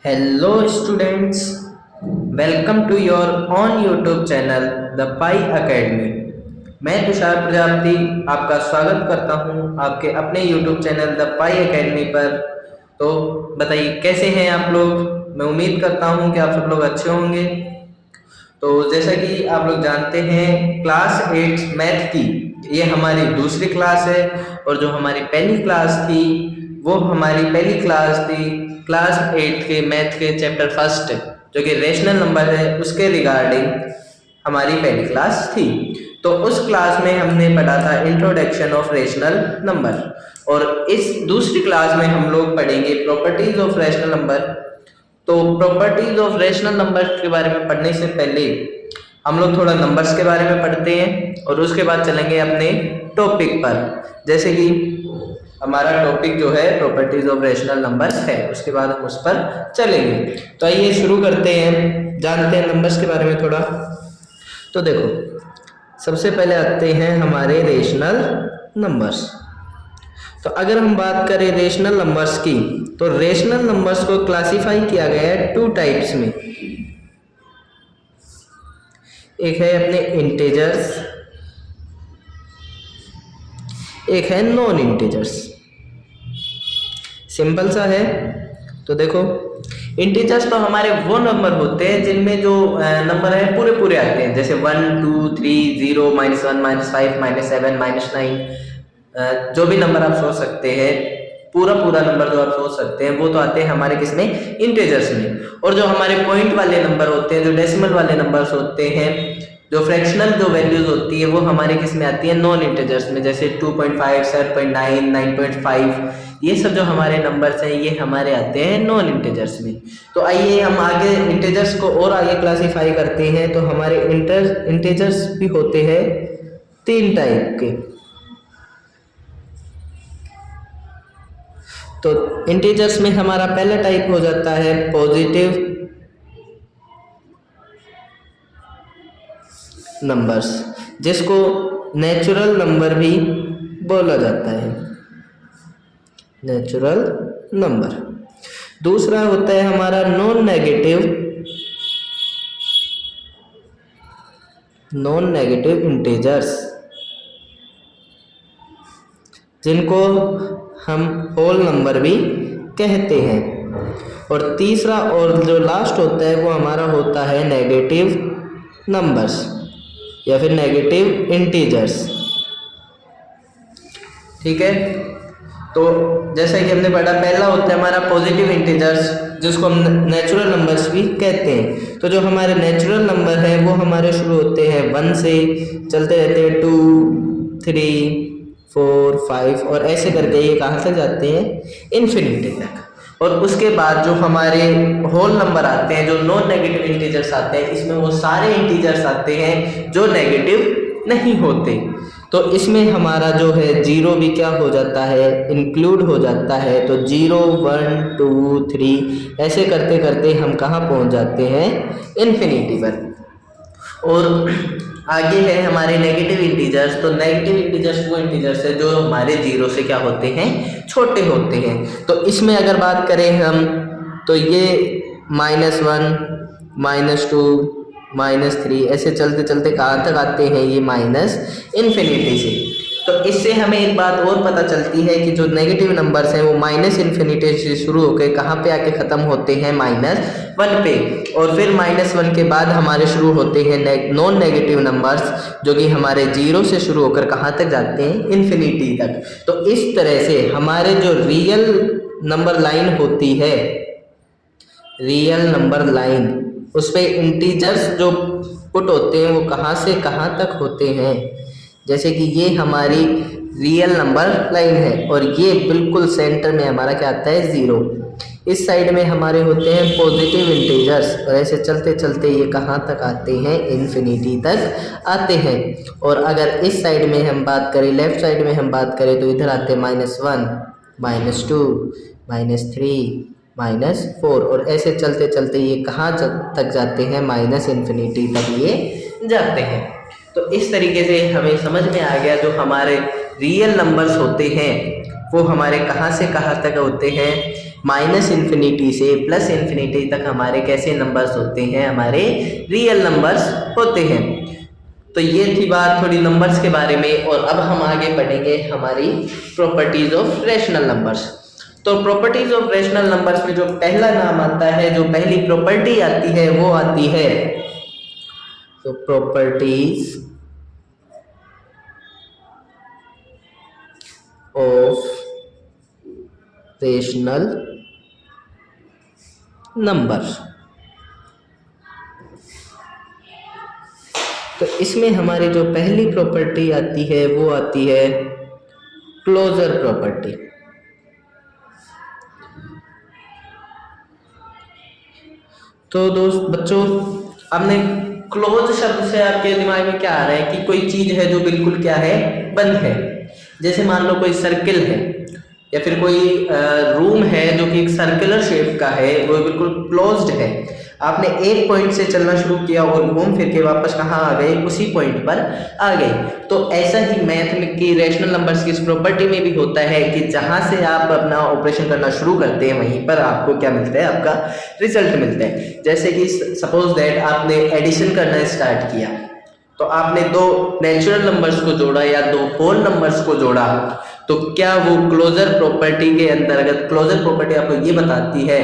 Hello students, welcome to your own YouTube channel The Pi Academy। मैं तुषार प्रजापति आपका स्वागत करता हूं आपके अपने YouTube channel the pi academy पर। तो बताइए कैसे हैं आप लोग। मैं उम्मीद करता हूं कि आप सब लोग अच्छे होंगे। तो जैसा कि आप लोग जानते हैं क्लास 8 मैथ की ये हमारी दूसरी क्लास है और जो हमारी पहली क्लास थी वो हमारी पहली क्लास थी क्लास 8 के मैथ के चैप्टर फर्स्ट जो कि रेशनल नंबर है उसके रिगार्डिंग हमारी पहली क्लास थी। तो उस क्लास में हमने पढ़ा था इंट्रोडक्शन ऑफ रेशनल नंबर और इस दूसरी क्लास में हम लोग पढ़ेंगे प्रॉपर्टीज ऑफ रेशनल नंबर। तो प्रॉपर्टीज ऑफ रेशनल नंबर्स के बारे में पढ़ने से पहले हम लोग थोड़ा नंबर्स के बारे में पढ़ते हैं और उसके बाद चलेंगे अपने टॉपिक पर। जैसे कि हमारा टॉपिक जो है प्रॉपर्टीज ऑफ रेशनल नंबर्स है, उसके बाद हम उस पर चलेंगे। तो आइए शुरू करते हैं, जानते हैं नंबर्स के बारे में थोड़ा। तो देखो सबसे पहले आते हैं हमारे रेशनल नंबर्स। तो अगर हम बात करें रेशनल नंबर्स की तो रेशनल नंबर्स को क्लासिफाई किया गया है टू टाइप्स में। एक है अपने इंटीजर्स, एक है नॉन इंटीजर्स। सिंपल सा है। तो देखो इंटीजर्स तो हमारे वो नंबर होते हैं जिनमें जो नंबर है पूरे पूरे आते हैं, जैसे 1 2 3 0 -1 -5 -7 -9 जो भी नंबर आप सोच सकते हैं, पूरा पूरा नंबर जो आप सोच सकते हैं वो तो आते हैं हमारे किसमें, इंटीजर्स में। और जो हमारे पॉइंट वाले नंबर होते हैं, जो डेसिमल वाले नंबर्स होते हैं, जो फ्रैक्शनल जो वैल्यूज होती है वो हमारे किस में आती है, नॉन इंटीजर्स में, जैसे 2.5 7.9 9.5 ये सब जो हमारे नंबर्स हैं ये हमारे आते हैं नॉन इंटीजर्स में। तो आइए हम आगे इंटीजर्स को और आगे क्लासिफाई करते हैं। तो हमारे इंटीजर्स भी होते हैं 3 टाइप के। तो इंटीजर्स में हमारा पहला टाइप हो जाता है पॉजिटिव नंबर्स, जिसको नेचुरल नंबर भी बोला जाता है, नेचुरल नंबर। दूसरा होता है हमारा नॉन नेगेटिव इंटीजर्स, जिनको हम होल नंबर भी कहते हैं। और तीसरा और जो लास्ट होता है वो हमारा होता है नेगेटिव नंबर्स या फिर नेगेटिव इंटीजर्स। ठीक है। तो जैसा कि हमने पढ़ा, पहला होता है हमारा पॉजिटिव इंटीजर्स जिसको हम नेचुरल नंबर्स भी कहते हैं। तो जो हमारे नेचुरल नंबर हैं वो हमारे शुरू होते हैं 1 से, चलते रहते हैं 2 3 4 5 और ऐसे करके ये कहाँ तक जाते हैं, इन्फिनिटी तक। और उसके बाद जो हमारे होल नंबर आते हैं, जो नॉन नेगेटिव इंटीजर्स आते हैं, इसमें वो सारे इंटीजर्स आते हैं जो नेगेटिव नहीं होते। तो इसमें हमारा जो है जीरो भी क्या हो जाता है, इंक्लूड हो जाता है। तो 0 1 2 3 ऐसे करते करते हम कहाँ पहुँच जाते हैं, इन्फिनिटी पर। और आगे है हमारे नेगेटिव इंटीजर्स। तो नेगेटिव इंटीजर्स वो इंटीजर्स है जो हमारे जीरो से क्या होते हैं, छोटे होते हैं। तो इसमें अगर बात करें हम तो ये -1 -2 -3 ऐसे चलते चलते कहाँ तक आते हैं, ये माइनस इन्फिनिटी से। तो इससे हमें एक बात और पता चलती है कि जो नेगेटिव नंबर्स हैं वो माइनस इन्फिनिटी से शुरू होकर कहाँ पे आके ख़त्म होते हैं, -1 पे। और फिर -1 के बाद हमारे शुरू होते हैं नॉन नेगेटिव नंबर्स जो कि हमारे जीरो से शुरू होकर कहाँ तक जाते हैं, इन्फिनिटी तक। तो इस तरह से हमारे जो रियल नंबर लाइन होती है, रियल नंबर लाइन, उस पर इंटीजर्स जो पुट होते हैं वो कहाँ से कहाँ तक होते हैं। जैसे कि ये हमारी रियल नंबर लाइन है और ये बिल्कुल सेंटर में हमारा क्या आता है, 0। इस साइड में हमारे होते हैं पॉजिटिव इंटीजर्स और ऐसे चलते चलते ये कहाँ तक आते हैं, इन्फिनिटी तक आते हैं। और अगर इस साइड में हम बात करें, लेफ्ट साइड में हम बात करें, तो इधर आते हैं -1 -2 -3 -4 और ऐसे चलते चलते ये कहाँ तक जाते हैं, माइनस इन्फिनिटी तक ये जाते हैं। तो इस तरीके से हमें समझ में आ गया जो हमारे रियल नंबर्स होते हैं वो हमारे कहाँ से कहाँ तक होते हैं, माइनस इन्फिनिटी से प्लस इन्फिनिटी तक हमारे कैसे नंबर्स होते हैं, हमारे रियल नंबर्स होते हैं। तो ये थी बात थोड़ी नंबर्स के बारे में, और अब हम आगे बढ़ेंगे हमारी प्रॉपर्टीज ऑफ रैशनल नंबर्स। तो प्रॉपर्टीज ऑफ रैशनल नंबर्स में जो पहला नाम आता है, जो पहली प्रॉपर्टी आती है, वो आती है तो प्रॉपर्टीज ऑफ रेशनल नंबर्स। तो इसमें हमारी जो पहली प्रॉपर्टी आती है वो आती है क्लोजर प्रॉपर्टी। तो बच्चों, आपने क्लोज शब्द से आपके दिमाग में क्या आ रहा है कि कोई चीज है जो बिल्कुल क्या है, बंद है। जैसे मान लो कोई सर्किल है, या फिर कोई रूम है जो कि एक सर्कुलर शेप का है, वो बिल्कुल क्लोज्ड है। आपने एक पॉइंट से चलना शुरू किया और घूम फिर के वापस कहाँ आ गए, उसी पॉइंट पर आ गए। तो ऐसा ही मैथ में की रैशनल नंबर्स की इस प्रॉपर्टी में भी होता है कि जहाँ से आप अपना ऑपरेशन करना शुरू करते हैं वहीं पर आपको क्या मिलता है, आपका रिजल्ट मिलता है। जैसे कि सपोज दैट आपने एडिशन करना स्टार्ट किया, तो आपने दो नेचुरल नंबर्स को जोड़ा या दो होल नंबर्स को जोड़ा, तो क्या वो क्लोजर प्रॉपर्टी के अंतर्गत, क्लोजर प्रॉपर्टी आपको ये बताती है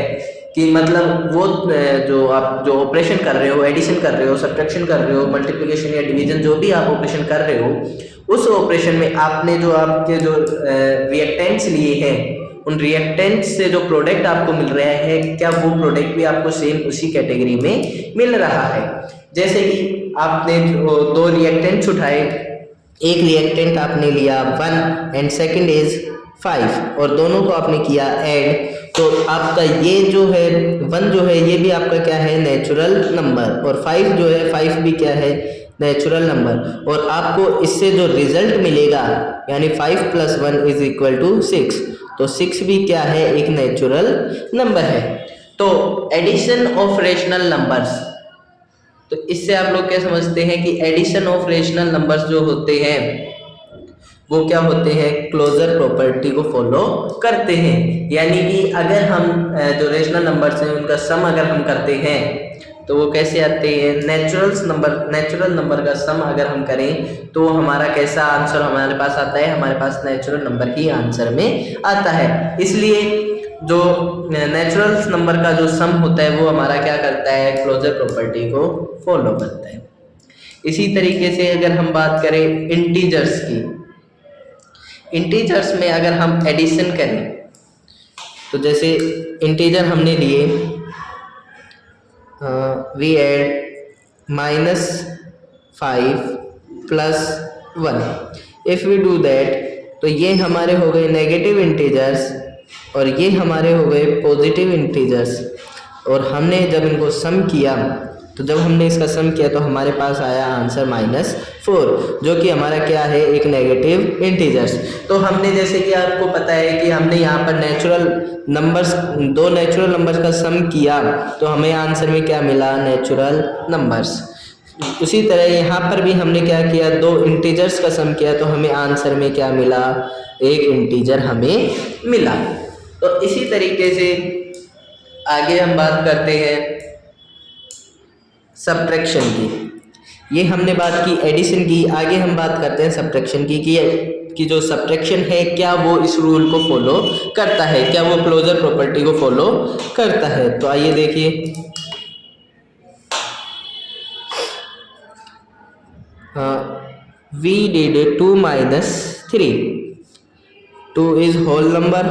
कि मतलब वो जो ऑपरेशन कर रहे हो, एडिशन कर रहे हो, सब्ट्रैक्शन कर रहे हो, मल्टीप्लिकेशन या डिवीजन, जो भी आप ऑपरेशन कर रहे हो, उस ऑपरेशन में आपने जो आपके जो रिएक्टेंट्स लिए हैं, उन रिएक्टेंट्स से जो प्रोडक्ट आपको मिल रहा है, क्या वो प्रोडक्ट भी आपको सेम उसी कैटेगरी में मिल रहा है। जैसे कि आपने जो दो रिएक्टेंट्स उठाए, एक रिएक्टेंट आपने लिया 1 एंड सेकंड इज 5, और दोनों को आपने किया ऐड, तो आपका ये जो है 1 जो है ये भी आपका क्या है, नेचुरल नंबर, और 5 जो है 5 भी क्या है, नेचुरल नंबर। और आपको इससे जो रिजल्ट मिलेगा, यानी 5 + 1 = 6, तो 6 भी क्या है, एक नेचुरल नंबर है। तो एडिशन ऑफ रेशनल नंबर्स, तो इससे आप लोग क्या समझते हैं कि एडिशन ऑफ रेशनल नंबर्स जो होते हैं वो क्या होते हैं, क्लोजर प्रॉपर्टी को फॉलो करते हैं। यानी कि अगर हम जो रेशनल नंबर्स हैं उनका सम अगर हम करते हैं तो वो कैसे आते हैं, नेचुरल नंबर का सम अगर हम करें तो हमारा कैसा आंसर हमारे पास आता है, हमारे पास नेचुरल नंबर ही आंसर में आता है। इसलिए जो नेचुरल नंबर का जो सम होता है वो हमारा क्या करता है, क्लोजर प्रॉपर्टी को फॉलो करता है। इसी तरीके से अगर हम बात करें इंटीजर्स की, इंटीजर्स में अगर हम एडिशन करें, तो जैसे इंटीजर हमने लिए, we add -5 + 1, if we do that, तो ये हमारे हो गए नेगेटिव इंटीजर्स और ये हमारे हो गए पॉजिटिव इंटीजर्स। और हमने जब इनको सम किया, तो जब हमने इसका सम किया तो हमारे पास आया आंसर -4, जो कि हमारा क्या है, एक नेगेटिव इंटीजर्स। तो हमने जैसे कि आपको पता है कि हमने यहाँ पर दो नेचुरल नंबर्स का सम किया, तो हमें आंसर में क्या मिला, नेचुरल नंबर्स। उसी तरह यहाँ पर भी हमने क्या किया, दो इंटीजर्स का सम किया, तो हमें आंसर में क्या मिला, एक इंटीजर हमें मिला। तो इसी तरीके से आगे हम बात करते हैं सब्ट्रैक्शन की। ये हमने बात की एडिशन की, आगे हम बात करते हैं सब्ट्रैक्शन की कि जो सब्ट्रैक्शन है क्या वो इस रूल को फॉलो करता है, क्या वो क्लोजर प्रॉपर्टी को फॉलो करता है। तो आइए देखिए, we did 2 - 3, 2 is whole number,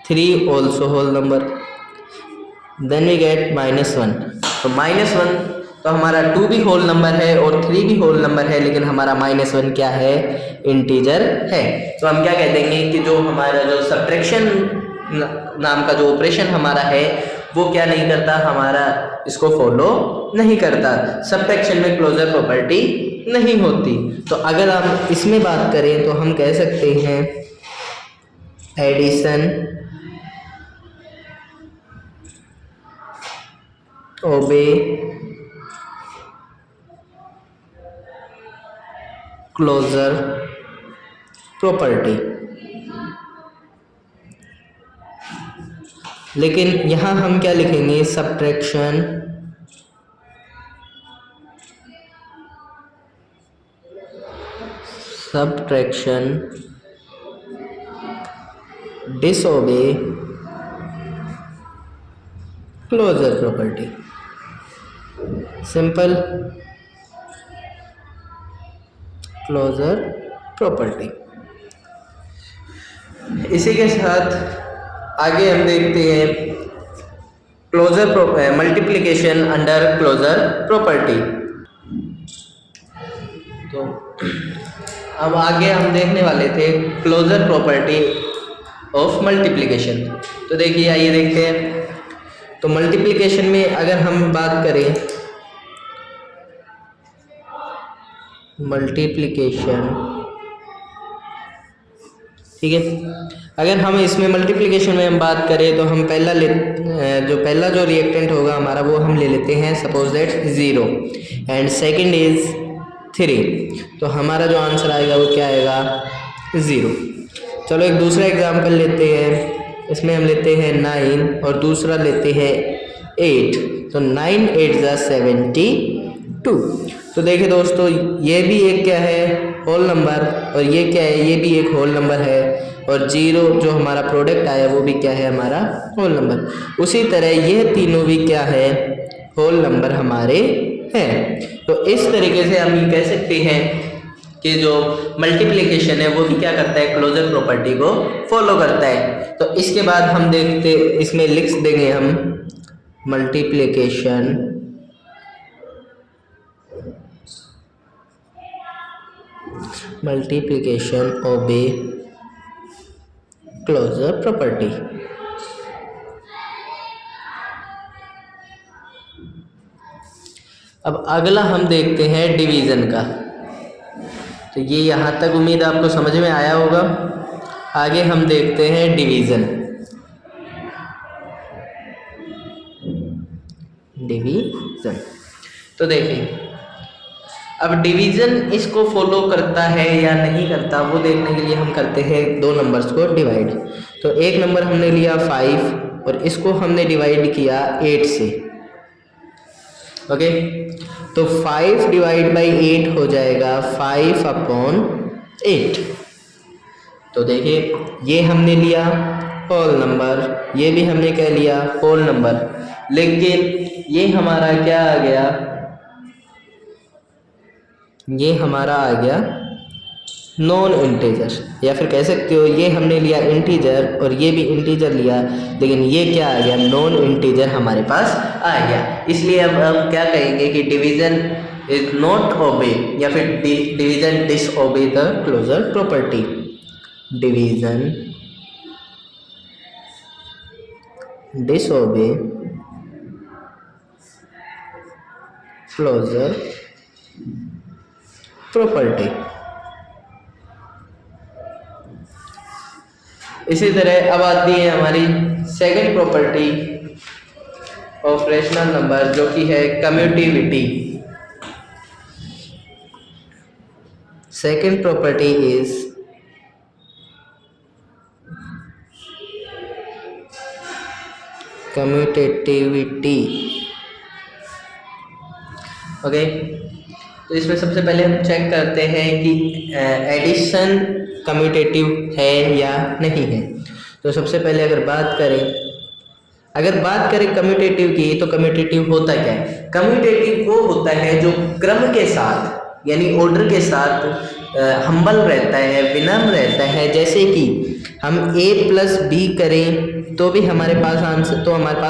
3 also whole number, then we get -1। तो -1, तो हमारा 2 भी होल नंबर है और 3 भी होल नंबर है, लेकिन हमारा -1 क्या है, इंटीजर है। तो हम क्या कह देंगे कि जो हमारा जो सब्ट्रैक्शन नाम का जो ऑपरेशन हमारा है वो क्या नहीं करता, हमारा इसको फॉलो नहीं करता, सब्ट्रैक्शन में क्लोजर प्रॉपर्टी नहीं होती। तो अगर हम इसमें बात करें तो हम कह सकते हैं एडिशन ओबे क्लोजर प्रॉपर्टी। लेकिन यहाँ हम क्या लिखेंगे, subtraction disobey closure property. Simple closure property. इसी के साथ आगे हम देखते हैं closure multiplication under closure property. तो अब आगे हम देखने वाले थे क्लोजर प्रॉपर्टी ऑफ मल्टीप्लिकेशन। तो देखिए, आइए देखते हैं। तो मल्टीप्लिकेशन में अगर हम बात करें, मल्टीप्लिकेशन, ठीक है, अगर हम इसमें मल्टीप्लिकेशन में हम बात करें तो हम पहला जो रिएक्टेंट होगा हमारा वो हम ले लेते हैं, suppose that 0 and second is 3। तो हमारा जो आंसर आएगा वो क्या आएगा, 0। चलो एक दूसरा एग्जांपल लेते हैं। इसमें हम लेते हैं 9 और दूसरा लेते हैं 8। तो 9 8 ज़ा 72। तो देखिए दोस्तों, ये भी एक क्या है, होल नंबर, और ये क्या है, ये भी एक होल नंबर है, और 0 जो हमारा प्रोडक्ट आया वो भी क्या है, हमारा होल नंबर। उसी तरह ये तीनों भी क्या है, होल नंबर हमारे हैं। तो इस तरीके से हम ये कह सकते हैं कि जो मल्टीप्लिकेशन है वो भी क्या करता है, क्लोजर प्रॉपर्टी को फॉलो करता है। तो इसके बाद हम देखते, इसमें लिख देंगे हम मल्टीप्लिकेशन ओबे क्लोजर प्रॉपर्टी। अब अगला हम देखते हैं डिवीज़न का। तो ये यहाँ तक उम्मीद आपको समझ में आया होगा। आगे हम देखते हैं डिवीज़न। तो देखिए, अब डिवीज़न इसको फॉलो करता है या नहीं करता वो देखने के लिए हम करते हैं दो नंबर्स को डिवाइड। तो एक नंबर हमने लिया 5 और इसको हमने डिवाइड किया 8 से। ओके, तो 5 डिवाइड बाई 8 हो जाएगा 5/8। तो देखिए, ये हमने लिया होल नंबर, ये भी हमने क्या लिया, होल नंबर, लेकिन ये हमारा क्या आ गया, ये हमारा आ गया नॉन इंटीजर, या फिर कह सकते हो ये हमने लिया इंटीजर और ये भी इंटीजर लिया, लेकिन ये क्या आ गया, नॉन इंटीजर हमारे पास आ गया। इसलिए अब हम क्या कहेंगे कि डिवीज़न इज नॉट ओबे, या फिर division disobey the closure property. Division disobey closure property. इसी तरह अब आती है हमारी second property of rational number, जो कि है commutativity. Second property is commutativity. Okay, तो इसमें सबसे पहले हम चेक करते हैं कि एडिशन कम्यूटेटिव है या नहीं है। तो सबसे पहले अगर बात करें कम्यूटेटिव की, तो कम्यूटेटिव होता क्या है, कम्यूटेटिव वो होता है जो क्रम के साथ यानी ऑर्डर के साथ हम्बल रहता है, विनम्र रहता है। जैसे कि हम a प्लस बी करें तो भी हमारे पास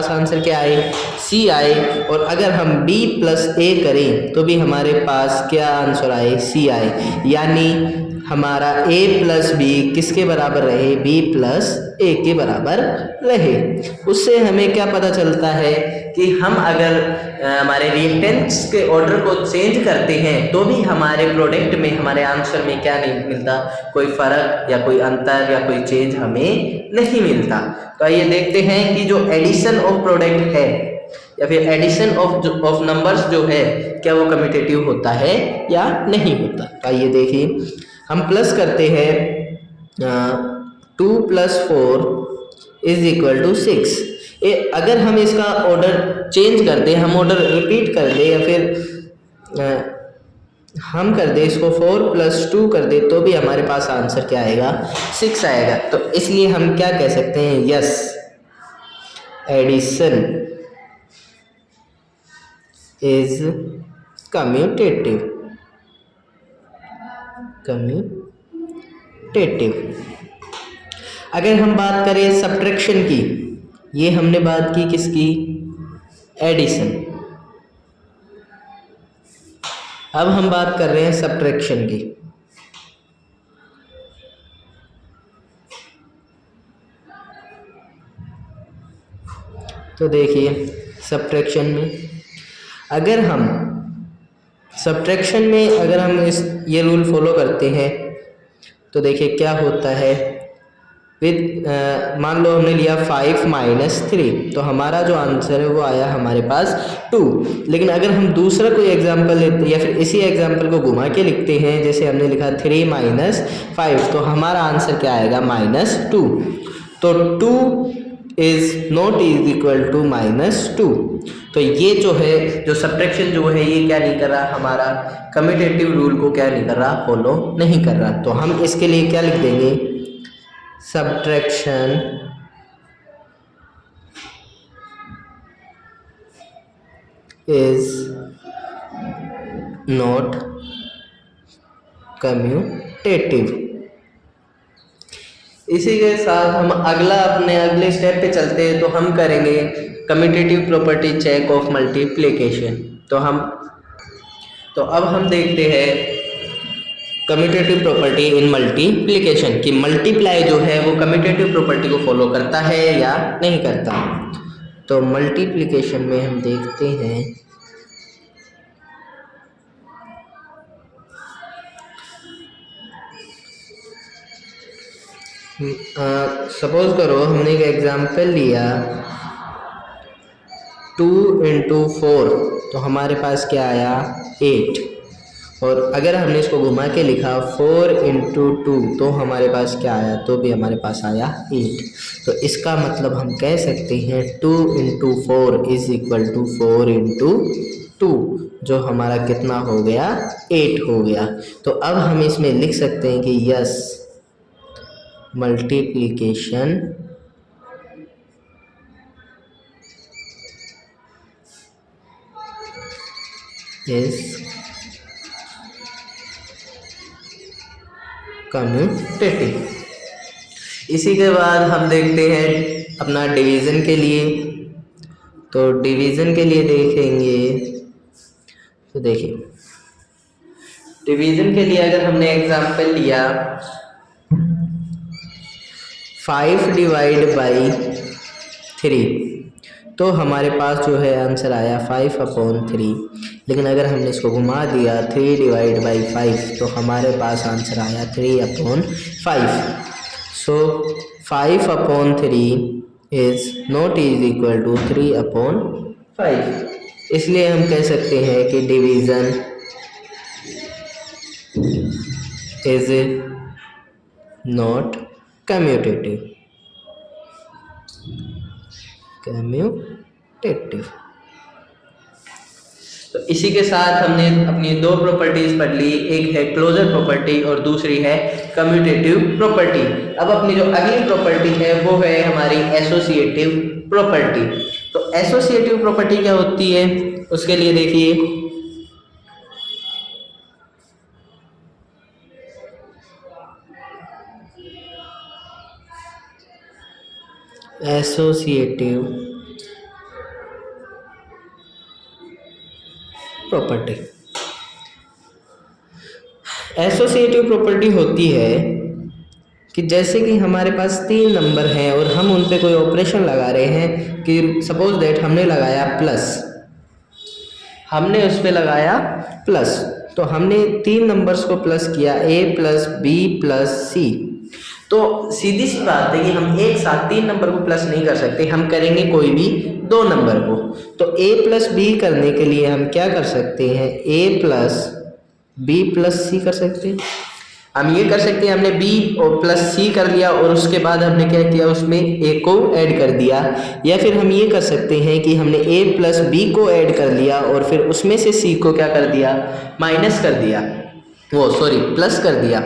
आंसर क्या आए, C आए, और अगर हम b प्लस a करें तो भी हमारे पास क्या आंसर आए, C आए। यानी हमारा a प्लस बी किसके बराबर रहे, b प्लस a के बराबर रहे। उससे हमें क्या पता चलता है कि हम अगर हमारे रिएक्टेंट्स के ऑर्डर को चेंज करते हैं तो भी हमारे प्रोडक्ट में, हमारे आंसर में क्या नहीं मिलता, कोई फर्क या कोई अंतर या कोई चेंज हमें नहीं मिलता। तो आइए देखते हैं कि जो एडिशन ऑफ प्रोडक्ट है या फिर एडिशन ऑफ नंबर्स जो है, क्या वो कम्यूटेटिव होता है या नहीं होता। तो आइए देखिए, हम प्लस करते हैं 2 + 4 इज इक्वल टू 6। अगर हम इसका ऑर्डर चेंज कर दें, हम ऑर्डर रिपीट कर दें या फिर हम कर दें इसको 4 + 2 कर दें तो भी हमारे पास आंसर क्या आएगा, 6 आएगा। तो इसलिए हम क्या कह सकते हैं, यस एडिशन इज कम्यूटेटिव। अगर हम बात करें सब्ट्रैक्शन की, ये हमने बात की किसकी, एडिशन। अब हम बात कर रहे हैं सब्ट्रैक्शन की। तो देखिए सब्ट्रैक्शन में अगर हम ये रूल फॉलो करते हैं तो देखिए क्या होता है। मान लो हमने लिया 5 - 3, तो हमारा जो आंसर है वो आया हमारे पास 2। लेकिन अगर हम दूसरा कोई एग्जांपल लेते हैं या फिर इसी एग्जांपल को घुमा के लिखते हैं, जैसे हमने लिखा 3 - 5, तो हमारा आंसर क्या आएगा, -2। तो 2 is not is equal to -2। तो ये जो है, जो सब्ट्रैक्शन जो है ये क्या नहीं कर रहा, हमारा कम्यूटेटिव रूल को क्या नहीं कर रहा, फॉलो नहीं कर रहा। तो हम इसके लिए क्या लिख देंगे, subtraction is not commutative। इसी के साथ हम अगले स्टेप पे चलते हैं। तो हम करेंगे commutative property check of multiplication. तो अब हम देखते हैं कम्यूटेटिव प्रॉपर्टी इन मल्टीप्लिकेशन कि मल्टीप्लाई जो है वो कम्यूटेटिव प्रॉपर्टी को फॉलो करता है या नहीं करता। तो मल्टीप्लिकेशन में हम देखते हैं सपोज करो हमने एक एग्जांपल लिया 2 × 4, तो हमारे पास क्या आया, 8। और अगर हमने इसको घुमा के लिखा 4 × 2, तो हमारे पास क्या आया, तो भी हमारे पास आया 8। तो इसका मतलब हम कह सकते हैं 2 × 4 इज इक्वल टू 4 × 2, जो हमारा कितना हो गया, 8 हो गया। तो अब हम इसमें लिख सकते हैं कि यस मल्टीप्लिकेशन इज कम्यूटेटिव। इसी के बाद हम देखते हैं अपना डिवीज़न के लिए। तो डिवीज़न के लिए देखेंगे, तो देखिए डिवीज़न के लिए अगर हमने एग्जांपल लिया 5 / 3, तो हमारे पास जो है आंसर आया 5/3। लेकिन अगर हमने इसको घुमा दिया 3 / 5, तो हमारे पास आंसर आया 3/5। So 5/3 is not is equal to 3/5। इसलिए हम कह सकते हैं कि डिवीज़न इज नॉट कम्यूटेटिव। तो इसी के साथ हमने अपनी 2 प्रॉपर्टीज पढ़ ली, एक है क्लोजर प्रॉपर्टी और दूसरी है कम्यूटेटिव प्रॉपर्टी। अब अपनी जो अगली प्रॉपर्टी है वो है हमारी एसोसिएटिव प्रॉपर्टी। तो एसोसिएटिव प्रॉपर्टी क्या होती है, उसके लिए देखिए एसोसिएटिव प्रॉपर्टी। एसोसिएटिव प्रॉपर्टी होती है कि जैसे कि हमारे पास 3 नंबर हैं और हम उन पे कोई ऑपरेशन लगा रहे हैं कि सपोज दैट हमने लगाया प्लस, हमने उस पे लगाया प्लस, तो हमने 3 नंबर्स को प्लस किया a + b + c। तो सीधी सी बात है कि हम एक साथ 3 नंबर को प्लस नहीं कर सकते, हम करेंगे कोई भी 2 नंबर को। तो a + b करने के लिए हम क्या कर सकते हैं, a + b + c कर सकते हैं। हम ये कर सकते हैं, हमने बी और प्लस सी कर लिया और उसके बाद हमने क्या किया, उसमें ए को ऐड कर दिया। या फिर हम ये कर सकते हैं कि हमने ए प्लस बी को ऐड कर लिया और फिर उसमें से सी को क्या कर दिया, माइनस कर दिया, वो सॉरी प्लस कर दिया।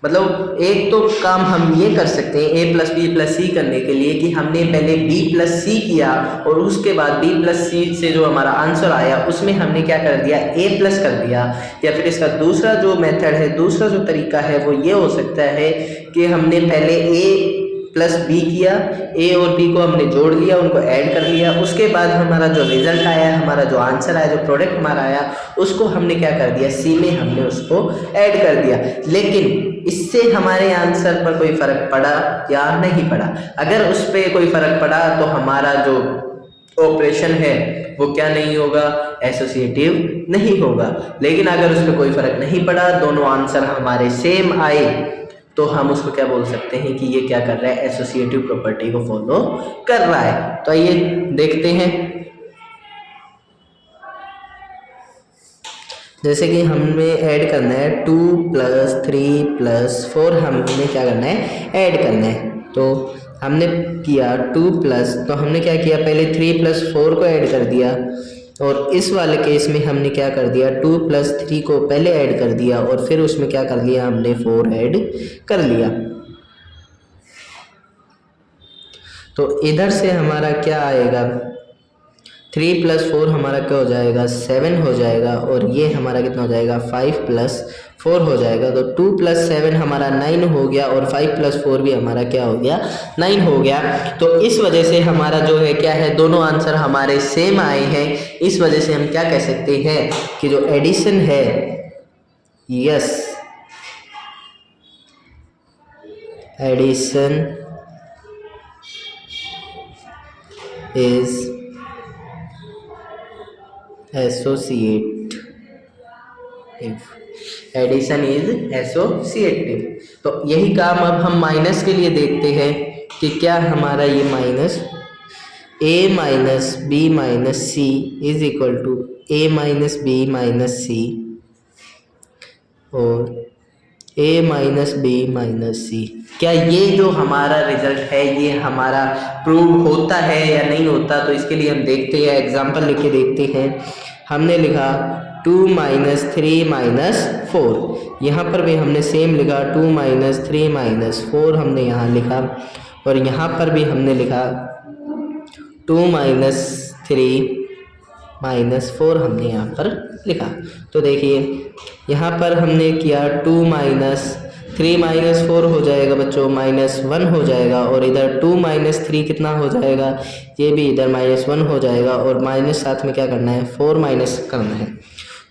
मतलब एक तो काम हम ये कर सकते हैं ए प्लस बी प्लस सी करने के लिए कि हमने पहले बी प्लस सी किया और उसके बाद बी प्लस सी से जो हमारा आंसर आया उसमें हमने क्या कर दिया, ए प्लस कर दिया। या फिर इसका दूसरा जो मेथड है, दूसरा जो तरीका है वो ये हो सकता है कि हमने पहले ए प्लस बी किया, ए और बी को हमने जोड़ लिया, उनको ऐड कर लिया, उसके बाद हमारा जो रिजल्ट आया, हमारा जो आंसर आया, जो प्रोडक्ट हमारा आया, उसको हमने क्या कर दिया, सी में हमने उसको ऐड कर दिया। लेकिन इससे हमारे आंसर पर कोई फर्क पड़ा या नहीं पड़ा? अगर उस पर कोई फर्क पड़ा तो हमारा जो ऑपरेशन है वो क्या नहीं होगा, एसोसिएटिव नहीं होगा। लेकिन अगर उस पर कोई फर्क नहीं पड़ा, दोनों आंसर हमारे सेम आए, तो हम उसको क्या बोल सकते हैं कि ये क्या कर रहा है, एसोसिएटिव प्रॉपर्टी को फॉलो कर रहा है। तो आइए देखते हैं। जैसे कि हमें ऐड करना है 2 + 3 + 4, हमें क्या करना है, ऐड करना है। तो हमने किया 2 तो हमने क्या किया, पहले 3 + 4 को ऐड कर दिया और इस वाले केस में हमने क्या कर दिया, 2 + 3 को पहले ऐड कर दिया और फिर उसमें क्या कर लिया, हमने 4 ऐड कर लिया। तो इधर से हमारा क्या आएगा, 3 + 4 हमारा क्या हो जाएगा, 7 हो जाएगा और ये हमारा कितना हो जाएगा, 5 + 4 हो जाएगा। तो 2 + 7 हमारा 9 हो गया और 5 + 4 भी हमारा क्या हो गया, 9 हो गया। तो इस वजह से हमारा जो है क्या है, दोनों आंसर हमारे सेम आए हैं। इस वजह से हम क्या कह सकते हैं कि जो एडिशन है, yes, addition is associative, addition is associative. तो यही काम अब हम माइनस के लिए देखते हैं कि क्या हमारा ये minus a minus B minus C is equal to a minus B minus C और a minus B minus C, क्या ये जो हमारा रिजल्ट है ये हमारा प्रूव होता है या नहीं होता? तो इसके लिए हम देखते हैं, एग्जांपल लिख के देखते हैं। हमने लिखा 2 - 3 - 4, यहाँ पर भी हमने सेम लिखा 2 - 3 - 4 हमने यहाँ लिखा और यहाँ पर भी हमने लिखा 2 - 3 - 4 हमने यहाँ पर लिखा। तो देखिए यहाँ पर हमने किया 2 - 3 - 4 हो जाएगा बच्चों, -1 हो जाएगा और इधर 2 - 3 कितना हो जाएगा, ये भी इधर -1 हो जाएगा और माइनस साथ में क्या करना है, 4 माइनस करना है।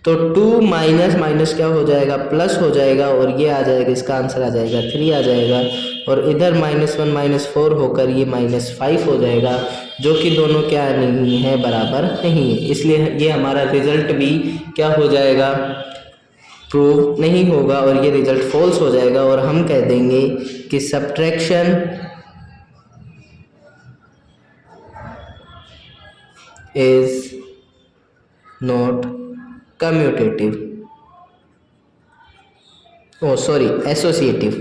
तो 2 माइनस क्या हो जाएगा, प्लस हो जाएगा और ये आ जाएगा, इसका आंसर आ जाएगा 3 आ जाएगा और इधर -1 - 4 होकर ये -5 हो जाएगा, जो कि दोनों क्या नहीं है, बराबर नहीं है। इसलिए ये हमारा रिजल्ट भी क्या हो जाएगा, प्रूव नहीं होगा और ये रिजल्ट फॉल्स हो जाएगा और हम कह देंगे कि subtraction is not commutative, oh sorry associative,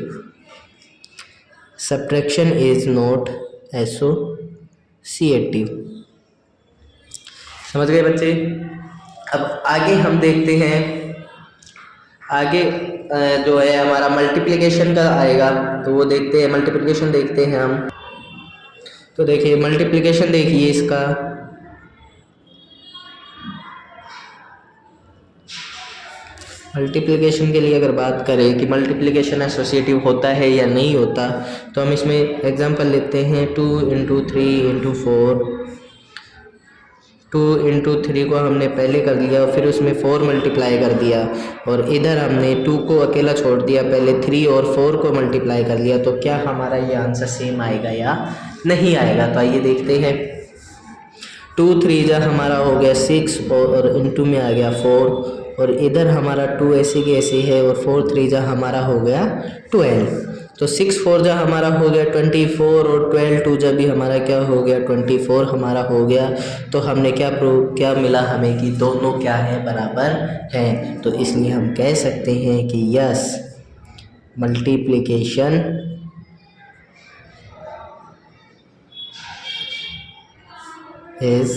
subtraction is not associative. समझ गए बच्चे? अब आगे हम देखते हैं, आगे जो है हमारा मल्टीप्लिकेशन का आएगा, तो वो देखते हैं, मल्टीप्लिकेशन देखते हैं हम। तो देखिए मल्टीप्लिकेशन देखिए इसका, मल्टीप्लिकेशन के लिए अगर बात करें कि मल्टीप्लिकेशन एसोसिएटिव होता है या नहीं होता, तो हम इसमें एग्जांपल लेते हैं 2 × 3 × 4। 2 × 3 को हमने पहले कर लिया और फिर उसमें 4 मल्टीप्लाई कर दिया और इधर हमने 2 को अकेला छोड़ दिया, पहले 3 और 4 को मल्टीप्लाई कर लिया। तो क्या हमारा ये आंसर सेम आएगा या नहीं आएगा? तो आइए देखते हैं। 2 × 3 हमारा हो गया 6 और इनटू में आ गया 4 और इधर हमारा 2 ऐसे के ऐसे है और 4 × 3 हमारा हो गया 12। तो 6 × 4 हमारा हो गया 24 और 12 × 2 भी हमारा क्या हो गया, 24 हमारा हो गया। तो हमने क्या मिला हमें कि दोनों क्या है, बराबर हैं। तो इसलिए हम कह सकते हैं कि यस, मल्टीप्लिकेशन इज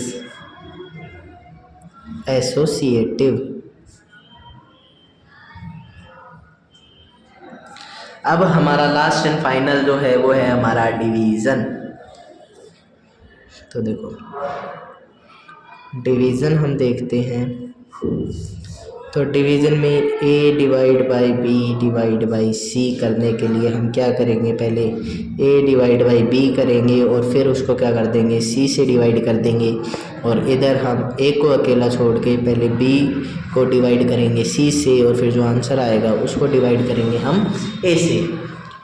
एसोसिएटिव। अब हमारा लास्ट एंड फाइनल जो है वो है हमारा डिवीज़न। तो देखो डिवीज़न हम देखते हैं, तो डिवीज़न में a divide by B divide by C करने के लिए हम क्या करेंगे, पहले a डिवाइड बाई बी करेंगे और फिर उसको क्या कर देंगे, c से डिवाइड कर देंगे, और इधर हम a को अकेला छोड़ के पहले b को डिवाइड करेंगे c से, और फिर जो आंसर आएगा उसको डिवाइड करेंगे हम a से।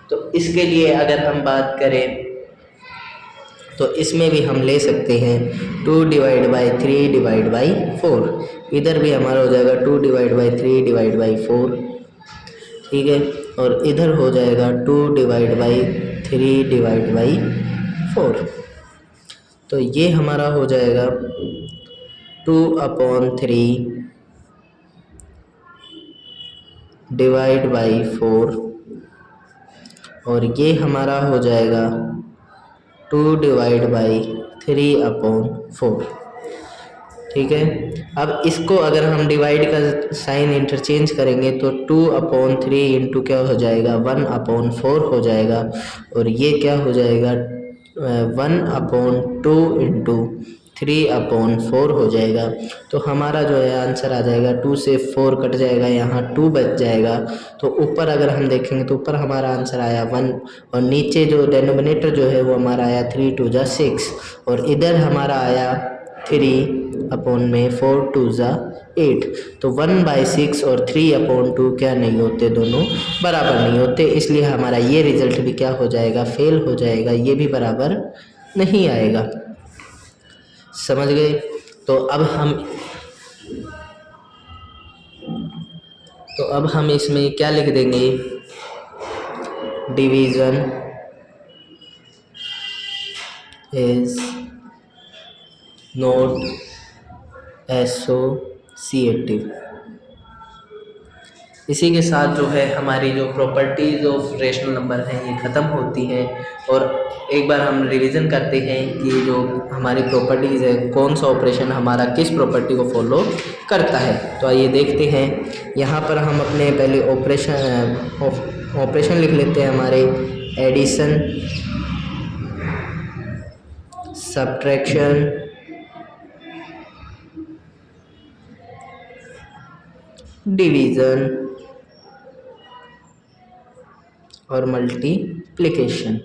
तो इसके लिए अगर हम बात करें तो इसमें भी हम ले सकते हैं 2 डिवाइड बाई 3 डिवाइड बाई 4। इधर भी हमारा हो जाएगा 2 डिवाइड बाई 3 डिवाइड बाई 4, ठीक है, और इधर हो जाएगा 2 डिवाइड बाई 3 डिवाइड बाई 4। तो ये हमारा हो जाएगा 2/3 डिवाइड बाई 4, और ये हमारा हो जाएगा 2 डिवाइड बाई 3/4, ठीक है। अब इसको अगर हम डिवाइड का साइन इंटरचेंज करेंगे तो 2/3 इंटू क्या हो जाएगा, 1/4 हो जाएगा, और ये क्या हो जाएगा 1/2 इंटू 3/4 हो जाएगा। तो हमारा जो है आंसर आ जाएगा 2 से 4 कट जाएगा, यहाँ 2 बच जाएगा। तो ऊपर अगर हम देखेंगे तो ऊपर हमारा आंसर आया 1, और नीचे जो डेनोमिनेटर जो है वो हमारा आया 3 2 जा 6, और इधर हमारा आया 3/4 2 जा 8। तो 1/6 और 3/2 क्या नहीं होते, दोनों बराबर नहीं होते, इसलिए हमारा ये रिजल्ट भी क्या हो जाएगा, फेल हो जाएगा, ये भी बराबर नहीं आएगा। समझ गए। तो अब हम इसमें क्या लिख देंगे, डिवीज़न इज नॉट एसोसिएटिव। इसी के साथ जो है हमारी जो प्रॉपर्टीज़ ऑफ रेशनल नंबर हैं ये ख़त्म होती हैं, और एक बार हम रिवीजन करते हैं कि जो हमारी प्रॉपर्टीज़ है कौन सा ऑपरेशन हमारा किस प्रॉपर्टी को फॉलो करता है। तो आइए देखते हैं। यहाँ पर हम अपने पहले ऑपरेशन लिख लेते हैं हमारे, एडिशन, सब्ट्रैक्शन, डिवीज़न और मल्टीप्लिकेशन।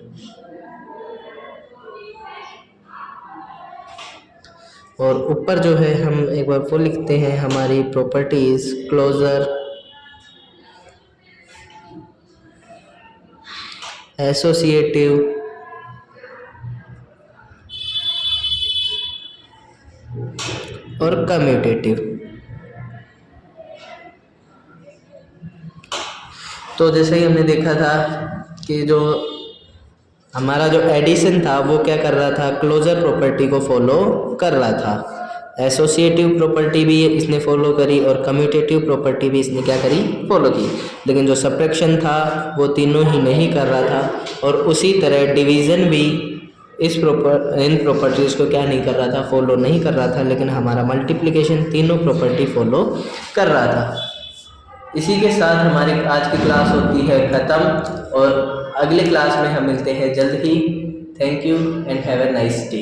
और ऊपर जो है हम एक बार वो लिखते हैं हमारी प्रॉपर्टीज, क्लोजर, एसोसिएटिव, और कम्यूटेटिव। तो जैसे ही हमने देखा था कि जो हमारा जो एडिशन था वो क्या कर रहा था, क्लोजर प्रॉपर्टी को फॉलो कर रहा था। एसोसिएटिव प्रॉपर्टी भी इसने फॉलो करी और कम्यूटेटिव प्रॉपर्टी भी इसने क्या करी, फॉलो की। लेकिन जो सब्ट्रैक्शन था वो तीनों ही नहीं कर रहा था, और उसी तरह डिवीज़न भी इन प्रॉपर्टीज़ को क्या नहीं कर रहा था, फॉलो नहीं कर रहा था। लेकिन हमारा मल्टीप्लिकेशन तीनों प्रॉपर्टी फॉलो कर रहा था। इसी के साथ हमारी आज की क्लास होती है ख़त्म, और अगले क्लास में हम मिलते हैं जल्द ही। Thank you and have a nice day.